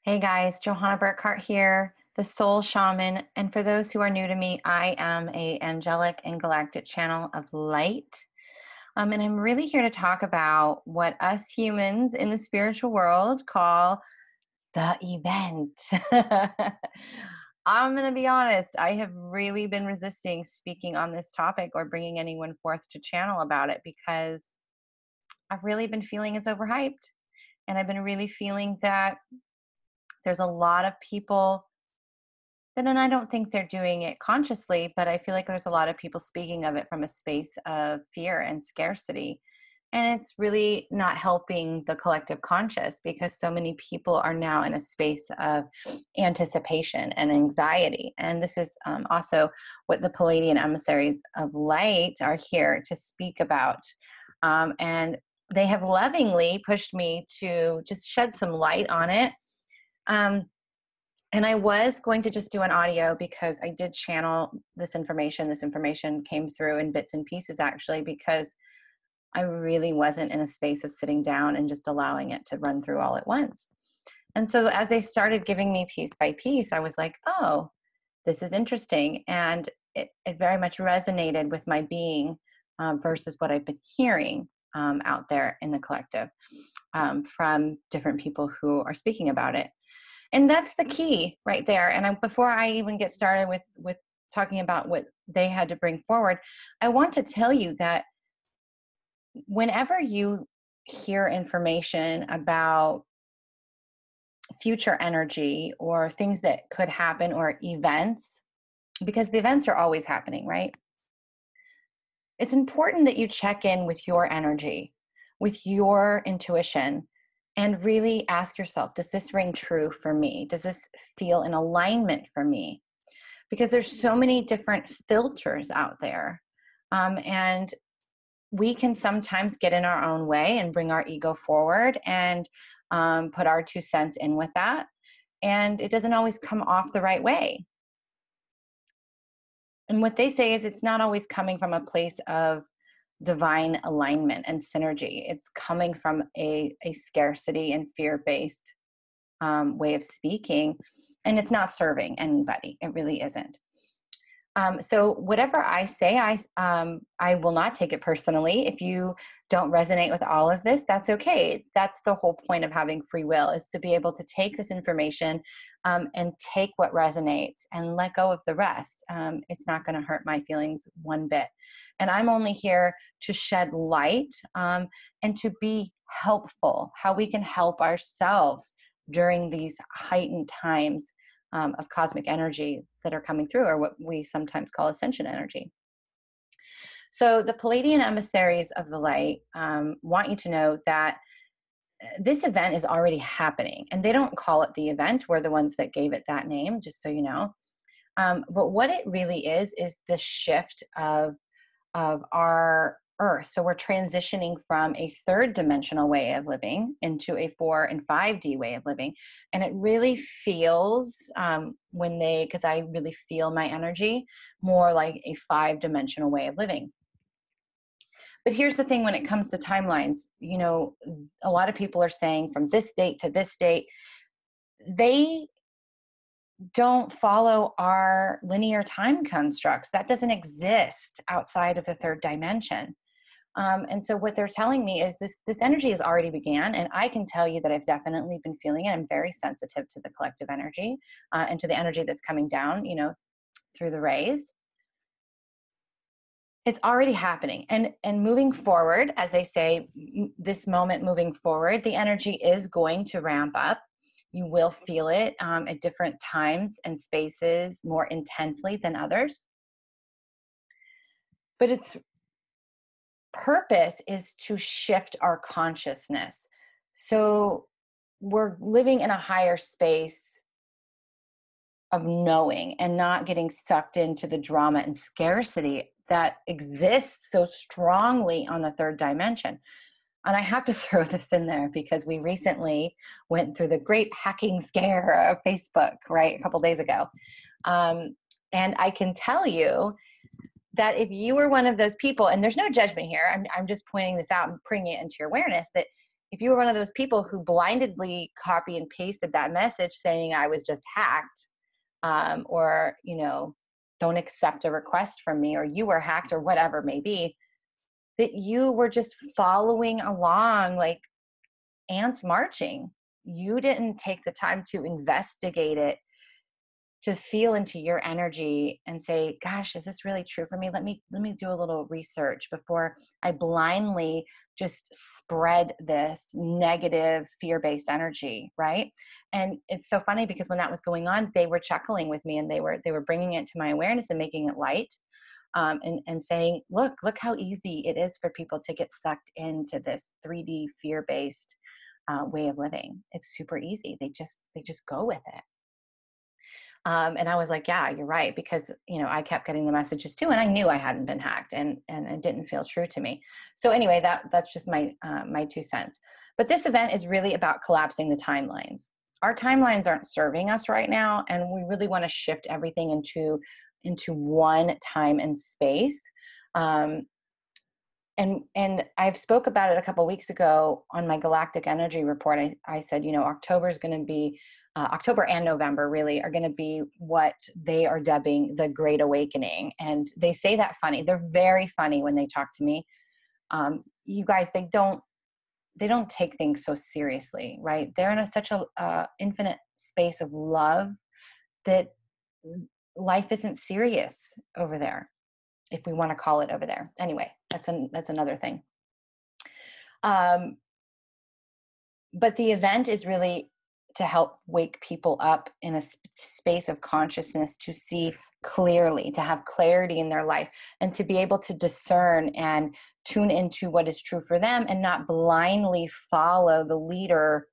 Hey guys, Johanna Burkhardt here, the Soul Shaman. And for those who are new to me, I am a angelic and galactic channel of light. And I'm really here to talk about what us humans in the spiritual world call the event. I'm going to be honest, I have really been resisting speaking on this topic or bringing anyone forth to channel about it because I've really been feeling it's overhyped. And I've been really feeling that there's a lot of people that, and I don't think they're doing it consciously, but I feel like there's a lot of people speaking of it from a space of fear and scarcity. And it's really not helping the collective conscious because so many people are now in a space of anticipation and anxiety. And this is also what the Pleiadian Emissaries of Light are here to speak about. And they have lovingly pushed me to just shed some light on it. And I was going to just do an audio because I did channel this information. This information came through in bits and pieces, actually, because I really wasn't in a space of sitting down and just allowing it to run through all at once. And so as they started giving me piece by piece, I was like, oh, this is interesting. And it very much resonated with my being versus what I've been hearing out there in the collective from different people who are speaking about it. And that's the key right there. And before I even get started with talking about what they had to bring forward, I want to tell you that whenever you hear information about future energy or things that could happen or events, because the events are always happening, right? It's important that you check in with your energy, with your intuition, and really ask yourself, does this ring true for me? Does this feel in alignment for me? Because there's so many different filters out there. And we can sometimes get in our own way and bring our ego forward and put our 2 cents in with that. And it doesn't always come off the right way. And what they say is it's not always coming from a place of divine alignment and synergy. It's coming from a scarcity and fear-based way of speaking, and it's not serving anybody. It really isn't. So whatever I say, I will not take it personally. If you don't resonate with all of this, that's okay. That's the whole point of having free will, is to be able to take this information and take what resonates and let go of the rest. It's not going to hurt my feelings one bit. And I'm only here to shed light and to be helpful, how we can help ourselves during these heightened times of cosmic energy that are coming through, or what we sometimes call ascension energy. So the Pleiadian Emissaries of the Light want you to know that this event is already happening, and they don't call it the event. We're the ones that gave it that name, just so you know. But what it really is the shift of our Earth. So we're transitioning from a 3rd dimensional way of living into a 4 and 5D way of living. And it really feels because I really feel my energy more like a 5-dimensional way of living. But here's the thing, when it comes to timelines, you know, a lot of people are saying from this date to this date, they don't follow our linear time constructs. That doesn't exist outside of the 3rd dimension. And so what they're telling me is this energy has already began, and I can tell you that I've definitely been feeling it. I'm very sensitive to the collective energy and to the energy that's coming down, you know, through the rays. It's already happening. And moving forward, as they say, this moment moving forward, the energy is going to ramp up. You will feel it at different times and spaces more intensely than others. But its purpose is to shift our consciousness. So we're living in a higher space of knowing and not getting sucked into the drama and scarcity that exists so strongly on the 3rd dimension. And I have to throw this in there because we recently went through the great hacking scare of Facebook, right, a couple days ago. And I can tell you that if you were one of those people, and there's no judgment here, I'm just pointing this out and bringing it into your awareness, that if you were one of those people who blindly copy and pasted that message saying I was just hacked, or, you know, don't accept a request from me, or you were hacked, or whatever it may be, that you were just following along like ants marching. You didn't take the time to investigate it, to feel into your energy and say, gosh, is this really true for me? Let me do a little research before I blindly just spread this negative fear-based energy, right? And it's so funny because when that was going on, they were chuckling with me, and they were bringing it to my awareness and making it light, and saying, look how easy it is for people to get sucked into this 3D fear-based way of living. It's super easy. They just go with it. And I was like, yeah, you're right. Because, you know, I kept getting the messages too, and I knew I hadn't been hacked, and it didn't feel true to me. So anyway, that's just my 2 cents. But this event is really about collapsing the timelines. Our timelines aren't serving us right now. And we really want to shift everything into one time and space. And I've spoke about it a couple of weeks ago on my Galactic Energy Report. I said, you know, October is going to be, October and November really are going to be what they are dubbing the Great Awakening. And they say that funny. They're very funny when they talk to me. You guys, they don't take things so seriously, right? They're in such a infinite space of love that life isn't serious over there, if we want to call it over there. Anyway, that's another thing. But the event is really to help wake people up in a space of consciousness, to see clearly, to have clarity in their life, and to be able to discern and tune into what is true for them, and not blindly follow the leader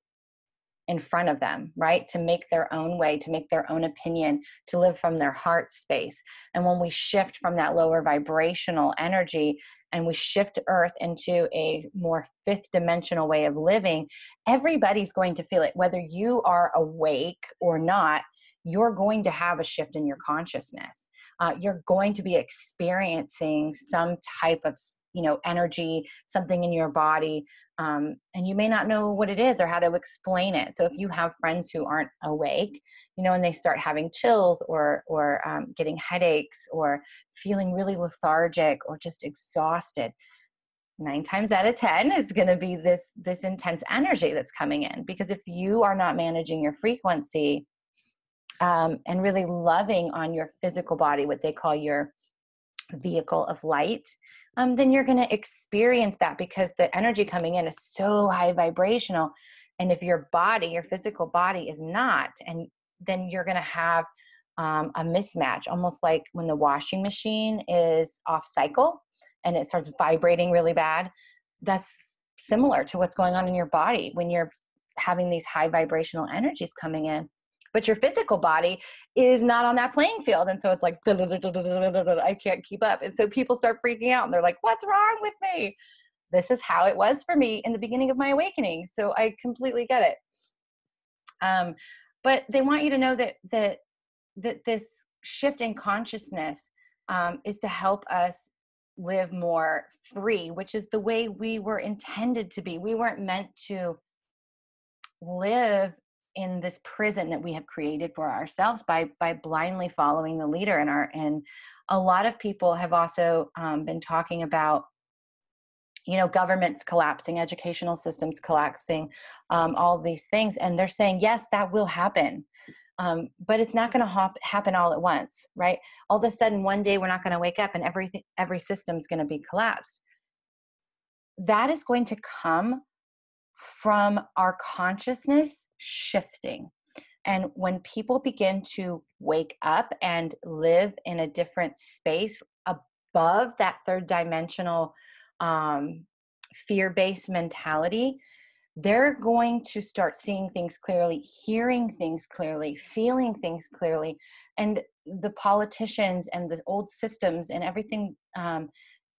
in front of them, right? To make their own way, to make their own opinion, to live from their heart space. And when we shift from that lower vibrational energy and we shift Earth into a more 5th dimensional way of living, everybody's going to feel it. Whether you are awake or not, you're going to have a shift in your consciousness. You're going to be experiencing some type of, you know, energy, something in your body, and you may not know what it is or how to explain it. So if you have friends who aren't awake, you know, and they start having chills or getting headaches or feeling really lethargic or just exhausted, 9 times out of 10, it's going to be this intense energy that's coming in. Because if you are not managing your frequency, and really loving on your physical body, what they call your vehicle of light, then you're going to experience that, because the energy coming in is so high vibrational. And if your body, your physical body is not, and then you're going to have a mismatch, almost like when the washing machine is off cycle and it starts vibrating really bad. That's similar to what's going on in your body when you're having these high vibrational energies coming in. But your physical body is not on that playing field. And so it's like, I can't keep up. And so people start freaking out and they're like, what's wrong with me? This is how it was for me in the beginning of my awakening. So I completely get it. But they want you to know that this shift in consciousness is to help us live more free, which is the way we were intended to be. We weren't meant to live in this prison that we have created for ourselves by blindly following the leader. And a lot of people have also been talking about, you know, governments collapsing, educational systems collapsing, all of these things. And they're saying, yes, that will happen. But it's not going to happen all at once, right? All of a sudden, one day we're not going to wake up and every system's going to be collapsed. That is going to come from our consciousness shifting. And when people begin to wake up and live in a different space above that 3rd dimensional fear-based mentality, they're going to start seeing things clearly, hearing things clearly, feeling things clearly. And the politicians and the old systems and everything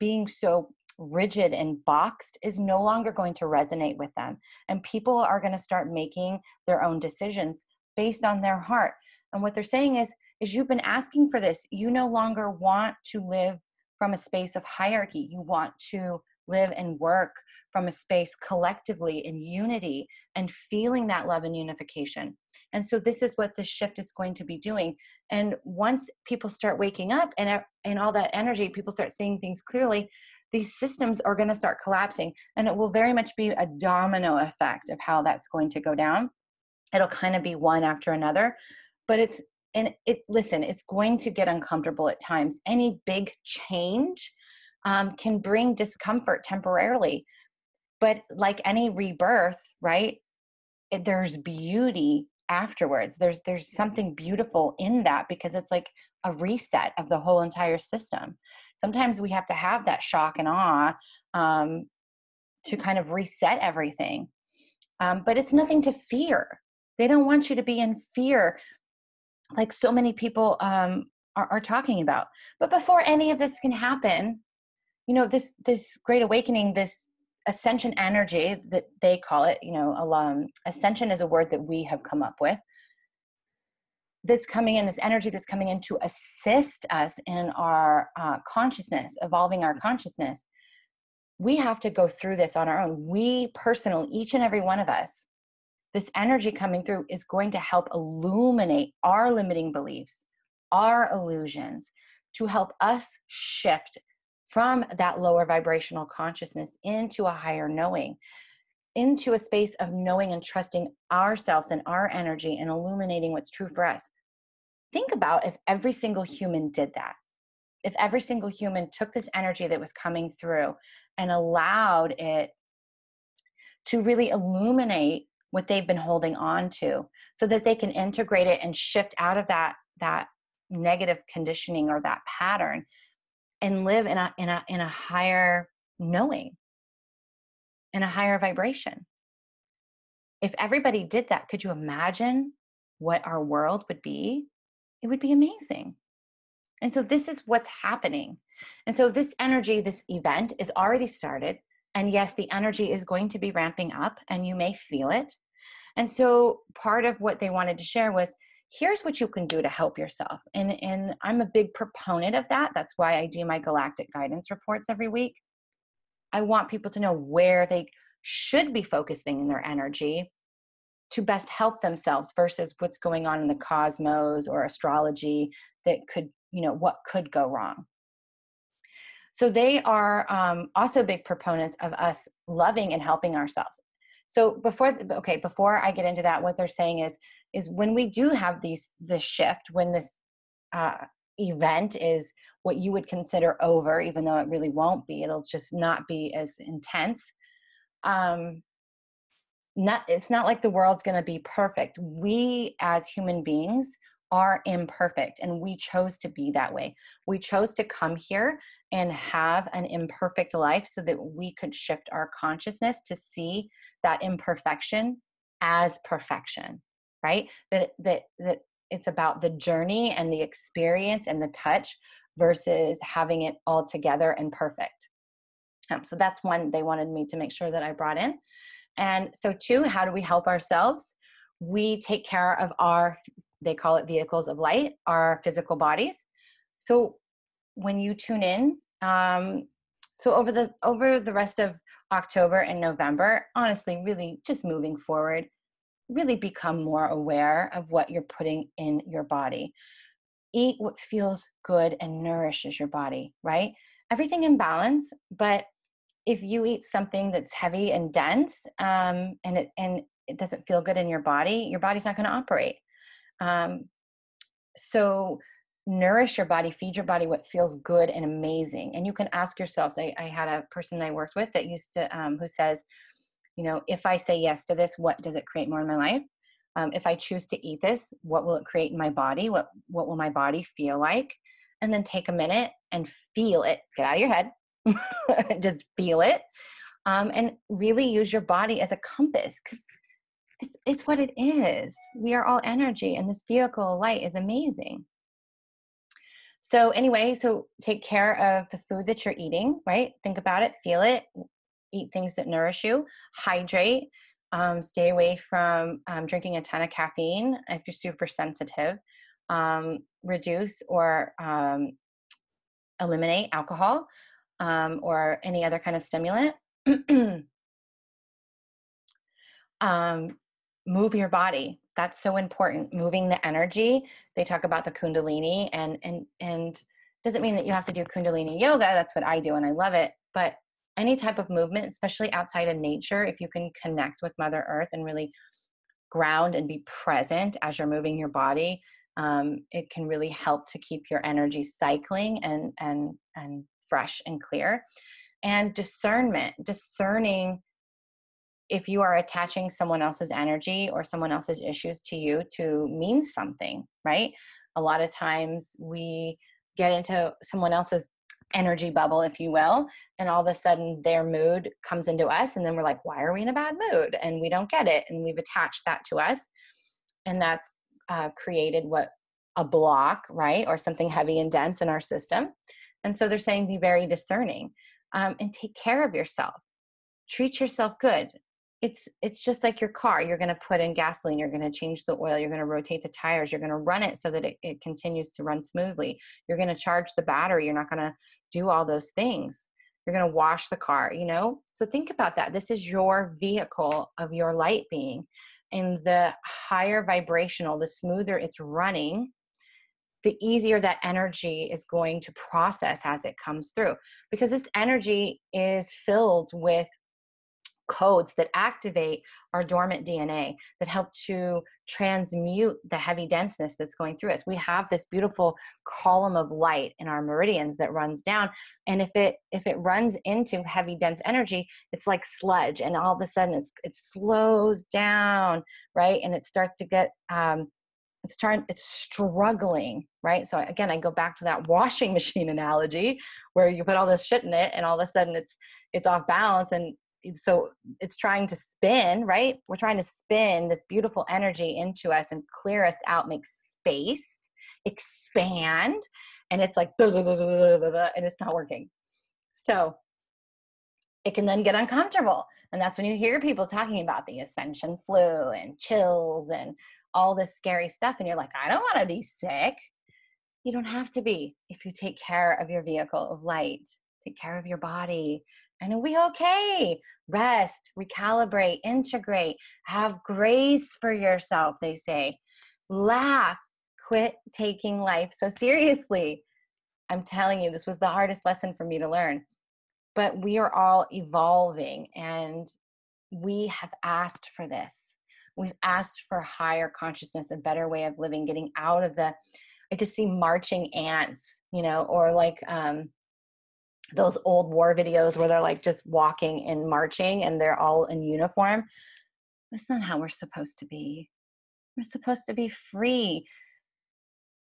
being so rigid and boxed is no longer going to resonate with them. And people are going to start making their own decisions based on their heart. And what they're saying is you've been asking for this. You no longer want to live from a space of hierarchy. You want to live and work from a space collectively in unity and feeling that love and unification. And so this is what this shift is going to be doing. And once people start waking up and all that energy, people start seeing things clearly, these systems are going to start collapsing, and it will very much be a domino effect of how that's going to go down. It'll kind of be one after another, but listen, it's going to get uncomfortable at times. Any big change can bring discomfort temporarily, but like any rebirth, right? There's beauty afterwards. There's something beautiful in that, because it's like a reset of the whole entire system. Sometimes we have to have that shock and awe to kind of reset everything. But it's nothing to fear. They don't want you to be in fear, like so many people are talking about. But before any of this can happen, you know, this great awakening, this ascension energy that they call it, you know, ascension is a word that we have come up with, that's coming in, this energy that's coming in to assist us in our consciousness, evolving our consciousness. We have to go through this on our own. We personally, each and every one of us, this energy coming through is going to help illuminate our limiting beliefs, our illusions, to help us shift from that lower vibrational consciousness into a higher knowing, into a space of knowing and trusting ourselves and our energy and illuminating what's true for us. Think about if every single human did that. If every single human took this energy that was coming through and allowed it to really illuminate what they've been holding on to, so that they can integrate it and shift out of that negative conditioning or that pattern and live in a higher knowing, in a higher vibration. If everybody did that, could you imagine what our world would be? It would be amazing. And so this is what's happening. And so this energy, this event is already started. And yes, the energy is going to be ramping up, and you may feel it. And so part of what they wanted to share was, here's what you can do to help yourself. And I'm a big proponent of that. That's why I do my galactic guidance reports every week. I want people to know where they should be focusing their energy to best help themselves versus what's going on in the cosmos or astrology that could, you know, what could go wrong. So they are also big proponents of us loving and helping ourselves. So before I get into that, what they're saying is when we do have this shift, when this event is what you would consider over, even though it really won't be, it'll just not be as intense. It's not like the world's going to be perfect. We as human beings are imperfect, and we chose to be that way. We chose to come here and have an imperfect life so that we could shift our consciousness to see that imperfection as perfection, right? That it's about the journey and the experience and the touch versus having it all together and perfect. So that's one they wanted me to make sure that I brought in. And so two, how do we help ourselves? We take care of they call it vehicles of light, our physical bodies. So when you tune in, so over the rest of October and November, honestly, really just moving forward, really become more aware of what you're putting in your body. Eat what feels good and nourishes your body, right? Everything in balance, but if you eat something that's heavy and dense, and it doesn't feel good in your body's not going to operate. So nourish your body, feed your body what feels good and amazing. And you can ask yourselves, I had a person I worked with that used to, who says, you know, if I say yes to this, what does it create more in my life? If I choose to eat this, what will it create in my body? What will my body feel like? And then take a minute and feel it. Get out of your head. Just feel it. And really use your body as a compass, because it's what it is. We are all energy, and this vehicle of light is amazing. So anyway, so take care of the food that you're eating, right? Think about it, feel it, eat things that nourish you, hydrate, stay away from drinking a ton of caffeine if you're super sensitive, reduce or eliminate alcohol or any other kind of stimulant. Um, Move your body. That's so important. Moving the energy. They talk about the Kundalini, and doesn't mean that you have to do Kundalini yoga. That's what I do, and I love it. But any type of movement, especially outside of nature, if you can connect with Mother Earth and really ground and be present as you're moving your body, it can really help to keep your energy cycling and fresh and clear. And discerning if you are attaching someone else's energy or someone else's issues to you to mean something, right? A lot of times we get into someone else's energy bubble, if you will, and all of a sudden their mood comes into us, and then we're like, why are we in a bad mood? And we don't get it, and we've attached that to us, and that's created a block, right? Or something heavy and dense in our system. And so they're saying be very discerning, and take care of yourself. Treat yourself good. It's just like your car. You're going to put in gasoline. You're going to change the oil. You're going to rotate the tires. You're going to run it so that it continues to run smoothly. You're going to charge the battery. You're not going to do all those things. You're going to wash the car, So think about that. This is your vehicle of your light being. And the higher vibrational, the smoother it's running, the easier that energy is going to process as it comes through. Because this energy is filled with codes that activate our dormant DNA, that help to transmute the heavy denseness that's going through us. We have this beautiful column of light in our meridians that runs down, and if it runs into heavy dense energy, it's like sludge, and all of a sudden it slows down, right? And it starts to get it's struggling, right? So again, I go back to that washing machine analogy where you put all this shit in it and all of a sudden it's off balance, and so it's trying to spin, right? We're trying to spin this beautiful energy into us and clear us out, make space, expand, and it's like, and it's not working. So it can then get uncomfortable. And that's when you hear people talking about the ascension flu and chills and all this scary stuff. And you're like, I don't want to be sick. You don't have to be if you take care of your vehicle of light, take care of your body, and it'll be okay. Rest, recalibrate, integrate, have grace for yourself, they say. Laugh, quit taking life so seriously. I'm telling you, this was the hardest lesson for me to learn. But we are all evolving, and we have asked for this. We've asked for higher consciousness, a better way of living, getting out of I just see marching ants, or like those old war videos where they're like just walking and marching and they're all in uniform. That's not how we're supposed to be. We're supposed to be free,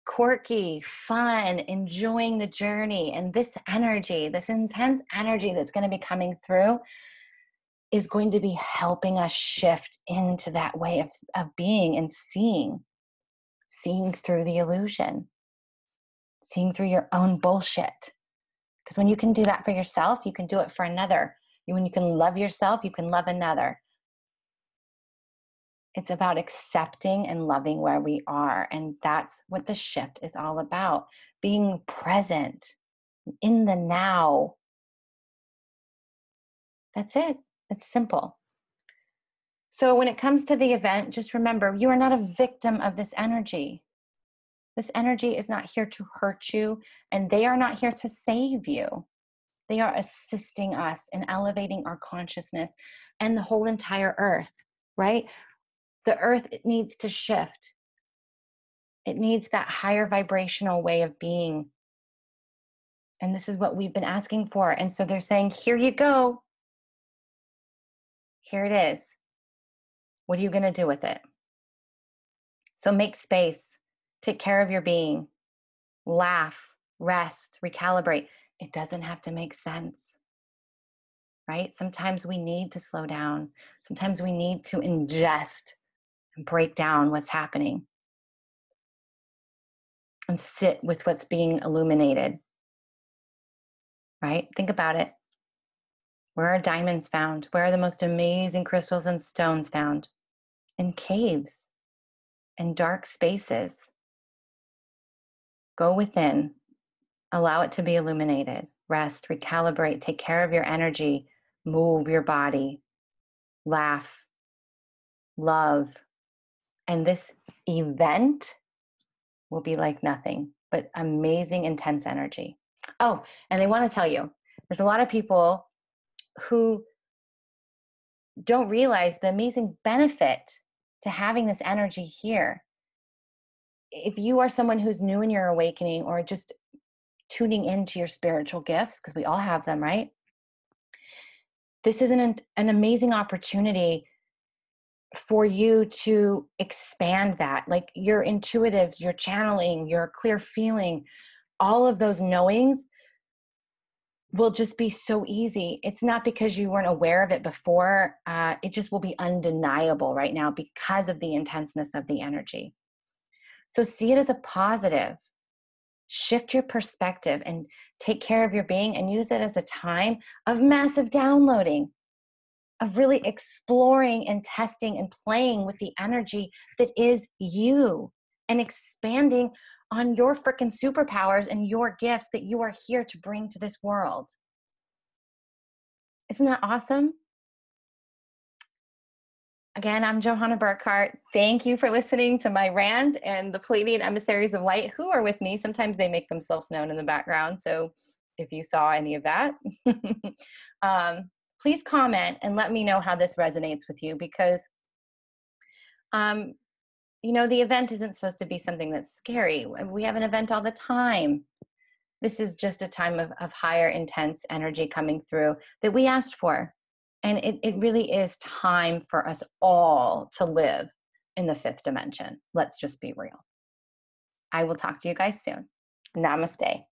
quirky, fun, enjoying the journey. And this energy, this intense energy that's going to be coming through is going to be helping us shift into that way of being and seeing through the illusion, seeing through your own bullshit. Because when you can do that for yourself, you can do it for another. When you can love yourself, you can love another. It's about accepting and loving where we are. And that's what the shift is all about. Being present in the now. That's it. It's simple. So when it comes to the event, just remember, you are not a victim of this energy. This energy is not here to hurt you, and they are not here to save you. They are assisting us in elevating our consciousness and the whole entire earth, right? The earth, it needs to shift. It needs that higher vibrational way of being. And this is what we've been asking for. And so they're saying, here you go. Here it is. What are you going to do with it? So make space. Take care of your being. Laugh, rest, recalibrate. It doesn't have to make sense, right? Sometimes we need to slow down. Sometimes we need to ingest and break down what's happening and sit with what's being illuminated, right? Think about it. Where are diamonds found? Where are the most amazing crystals and stones found? In caves, in dark spaces. Go within. Allow it to be illuminated. Rest, recalibrate, take care of your energy, move your body, laugh, love. And this event will be like nothing but amazing, intense energy. Oh, and they want to tell you, there's a lot of people who don't realize the amazing benefit to having this energy here. If you are someone who's new in your awakening or just tuning into your spiritual gifts, because we all have them, right? This is an amazing opportunity for you to expand that, like your intuitives, your channeling, your clear feeling, all of those knowings will just be so easy. It's not because you weren't aware of it before. It just will be undeniable right now because of the intenseness of the energy. So see it as a positive. Shift your perspective and take care of your being and use it as a time of massive downloading, of really exploring and testing and playing with the energy that is you and expanding on your freaking superpowers and your gifts that you are here to bring to this world. Isn't that awesome? Again, I'm Johanna Burkhardt. Thank you for listening to my rant and the Pleiadian Emissaries of Light who are with me. Sometimes they make themselves known in the background. So if you saw any of that, please comment and let me know how this resonates with you, because, you know, the event isn't supposed to be something that's scary. We have an event all the time. This is just a time of higher intense energy coming through that we asked for. And it really is time for us all to live in the fifth dimension. Let's just be real. I will talk to you guys soon. Namaste.